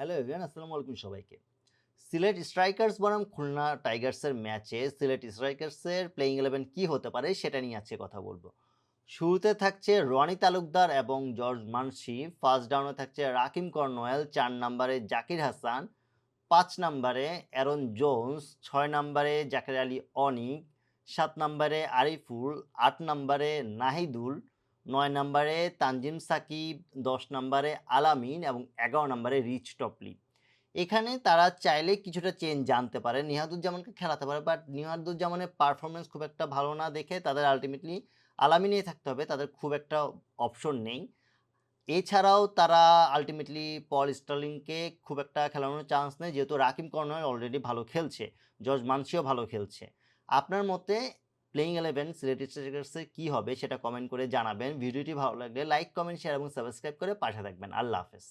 Hello everyone, আসসালামু আলাইকুম সবাইকে। সিলেট স্ট্রাইকার্স বনাম খুলনা টাইগার্সের ম্যাচে সিলেট স্ট্রাইকার্সের প্লেইং 11 কি হতে পারে সেটা নিয়ে আজকে কথা বলবো। শুরুতে থাকছে রনি তালুকদার এবং জর্জ মানসি, ফার্স্ট ডাউনে থাকছে রাকিম কর্নওয়েল, ৪ নম্বরে জাকির হাসান, ৫ নম্বরে অ্যারন জোন্স, ৬ নম্বরে জাকের আলী অনিক, ৭ নম্বরে আরিফুল, ৮ নম্বরে নাহিদুল, ৯ নম্বরে তানজিম সাকিব, ১০ নম্বরে আলামিন এবং ১১ নম্বরে রিচ টপলি। এখানে তারা চাইলে কিছুটা চেঞ্জ জানতে পারে, নিহাদুজ্জামানকে খেলাতে পারে, বাট নিহাদুজ্জামানের পারফরমেন্স খুব একটা ভালো না দেখে তাদের আলটিমেটলি আলামিনেই থাকতে হবে, তাদের খুব একটা অপশন নেই। এছাড়াও তারা আল্টিমেটলি পল স্টার্লিংকে খুব একটা খেলানোর চান্স নেই, যেহেতু রাকিম কর্নওয়েল অলরেডি ভালো খেলছে, জর্জ মানসিও ভালো খেলছে। আপনার মতে প্লেইং 11 সিলেট স্ট্রাইকার্সের কী হবে সেটা কমেন্ট করে জানাবেন। ভিডিওটি ভালো লাগলে লাইক, কমেন্ট, শেয়ার এবং সাবস্ক্রাইব করে পাশে থাকবেন। আল্লাহ হাফেজ।